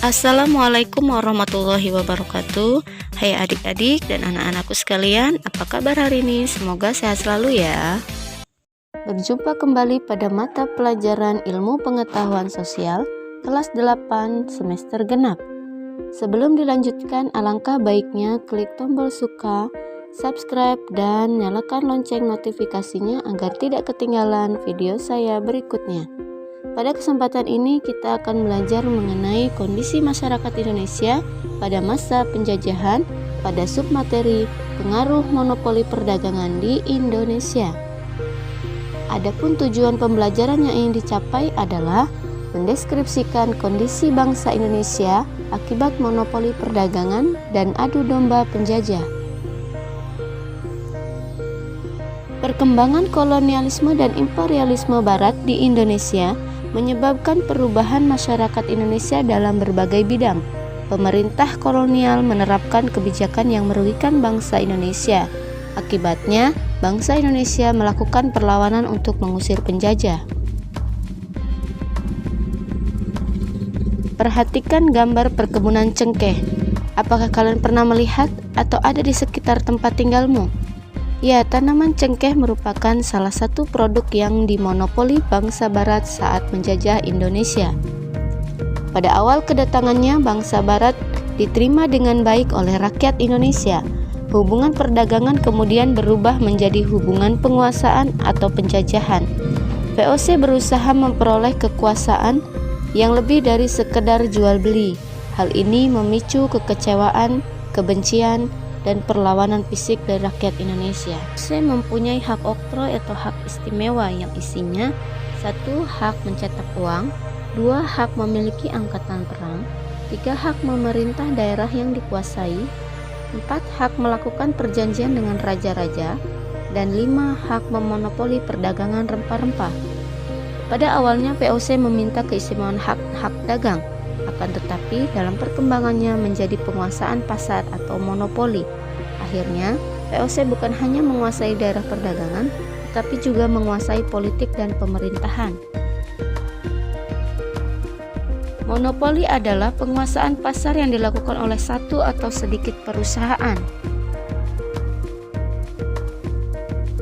Assalamualaikum warahmatullahi wabarakatuh. Hai adik-adik dan anak-anakku sekalian, apa kabar hari ini? Semoga sehat selalu ya. Berjumpa kembali pada mata pelajaran Ilmu Pengetahuan Sosial kelas 8 semester genap. Sebelum dilanjutkan, alangkah baiknya klik tombol suka, subscribe, dan nyalakan lonceng notifikasinya agar tidak ketinggalan video saya berikutnya. Pada kesempatan ini kita akan belajar mengenai kondisi masyarakat Indonesia pada masa penjajahan pada submateri pengaruh monopoli perdagangan di Indonesia. Adapun tujuan pembelajaran yang ingin dicapai adalah mendeskripsikan kondisi bangsa Indonesia akibat monopoli perdagangan dan adu domba penjajah. Perkembangan kolonialisme dan imperialisme barat di Indonesia menyebabkan perubahan masyarakat Indonesia dalam berbagai bidang. Pemerintah kolonial menerapkan kebijakan yang merugikan bangsa Indonesia. Akibatnya, bangsa Indonesia melakukan perlawanan untuk mengusir penjajah. Perhatikan gambar perkebunan cengkeh. Apakah kalian pernah melihat atau ada di sekitar tempat tinggalmu? Ya, tanaman cengkeh merupakan salah satu produk yang dimonopoli bangsa barat saat menjajah Indonesia. Pada awal kedatangannya, bangsa barat diterima dengan baik oleh rakyat Indonesia. Hubungan perdagangan kemudian berubah menjadi hubungan penguasaan atau penjajahan. VOC berusaha memperoleh kekuasaan yang lebih dari sekedar jual beli. Hal ini memicu kekecewaan, kebencian, dan perlawanan fisik dari rakyat Indonesia. VOC mempunyai hak oktroy atau hak istimewa yang isinya 1. Hak mencetak uang, 2. Hak memiliki angkatan perang, 3. Hak memerintah daerah yang dikuasai, 4. Hak melakukan perjanjian dengan raja-raja, dan 5. Hak memonopoli perdagangan rempah-rempah. Pada awalnya VOC meminta keistimewaan hak dagang, akan tetapi dalam perkembangannya menjadi penguasaan pasar atau monopoli. Akhirnya, VOC bukan hanya menguasai daerah perdagangan, tetapi juga menguasai politik dan pemerintahan. Monopoli adalah penguasaan pasar yang dilakukan oleh satu atau sedikit perusahaan.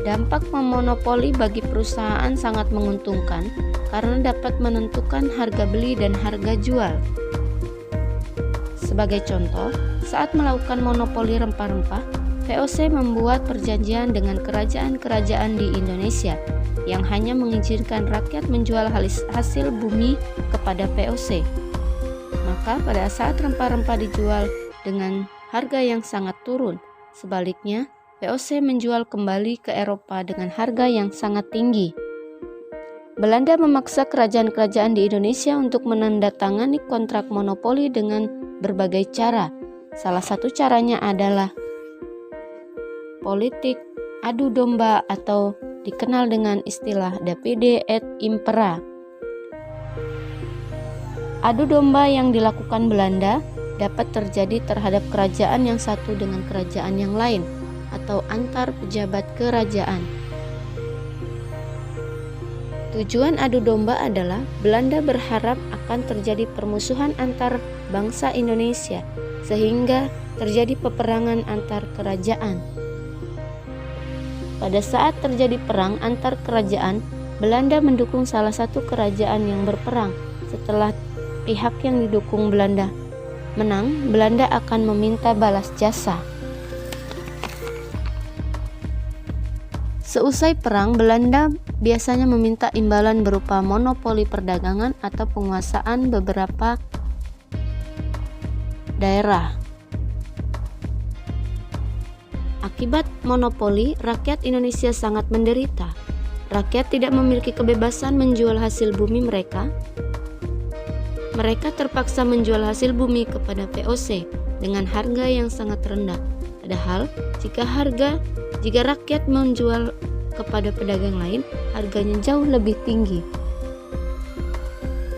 Dampak memonopoli bagi perusahaan sangat menguntungkan karena dapat menentukan harga beli dan harga jual. Sebagai contoh, saat melakukan monopoli rempah-rempah, VOC membuat perjanjian dengan kerajaan-kerajaan di Indonesia yang hanya mengizinkan rakyat menjual hasil bumi kepada VOC. Maka pada saat rempah-rempah dijual dengan harga yang sangat turun, sebaliknya VOC menjual kembali ke Eropa dengan harga yang sangat tinggi. Belanda memaksa kerajaan-kerajaan di Indonesia untuk menandatangani kontrak monopoli dengan berbagai cara. Salah satu caranya adalah politik adu domba atau dikenal dengan istilah Divide et Impera. Adu domba yang dilakukan Belanda dapat terjadi terhadap kerajaan yang satu dengan kerajaan yang lain atau antar pejabat kerajaan. Tujuan adu domba adalah Belanda berharap akan terjadi permusuhan antar bangsa Indonesia sehingga terjadi peperangan antar kerajaan. Pada saat terjadi perang antar kerajaan, Belanda mendukung salah satu kerajaan yang berperang. Setelah pihak yang didukung Belanda menang, Belanda akan meminta balas jasa. Seusai perang, Belanda biasanya meminta imbalan berupa monopoli perdagangan atau penguasaan beberapa daerah. Akibat monopoli, rakyat Indonesia sangat menderita. Rakyat tidak memiliki kebebasan menjual hasil bumi mereka. Mereka terpaksa menjual hasil bumi kepada VOC dengan harga yang sangat rendah. Padahal, jika rakyat menjual kepada pedagang lain, harganya jauh lebih tinggi.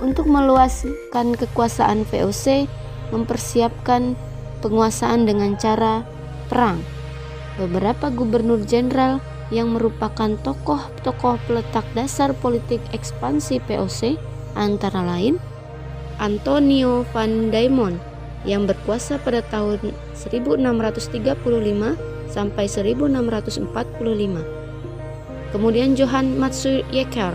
Untuk meluaskan kekuasaan VOC, mempersiapkan penguasaan dengan cara perang. Beberapa gubernur jenderal yang merupakan tokoh-tokoh peletak dasar politik ekspansi VOC antara lain Antonio van Diemen yang berkuasa pada tahun 1635 sampai 1645. Kemudian Johann Matsuyker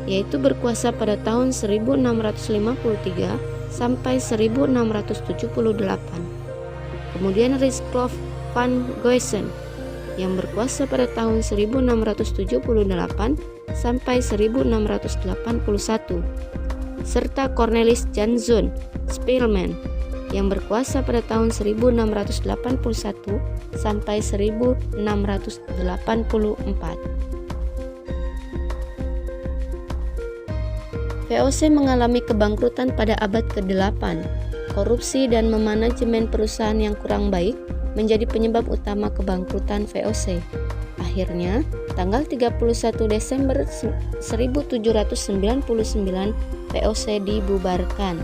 yaitu berkuasa pada tahun 1653 sampai 1678. Kemudian Rijslof van Goesen yang berkuasa pada tahun 1678 sampai 1681, serta Cornelis Janszoon Speelman yang berkuasa pada tahun 1681 sampai 1684. VOC mengalami kebangkrutan pada abad ke-8. Korupsi dan memanajemen perusahaan yang kurang baik menjadi penyebab utama kebangkrutan VOC. Akhirnya, tanggal 31 Desember 1799, VOC dibubarkan.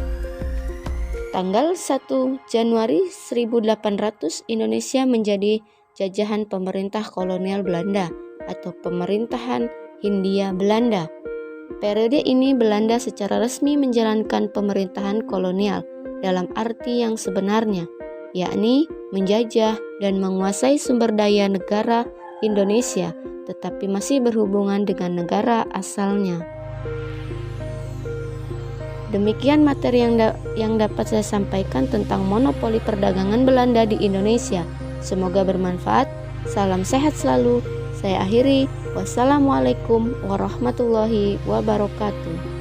Tanggal 1 Januari 1800, Indonesia menjadi jajahan pemerintah kolonial Belanda atau pemerintahan Hindia Belanda. Periode ini Belanda secara resmi menjalankan pemerintahan kolonial dalam arti yang sebenarnya, yakni menjajah dan menguasai sumber daya negara Indonesia, tetapi masih berhubungan dengan negara asalnya. Demikian materi yang dapat saya sampaikan tentang monopoli perdagangan Belanda di Indonesia. Semoga bermanfaat. Salam sehat selalu. Saya akhiri. Wassalamualaikum warahmatullahi wabarakatuh.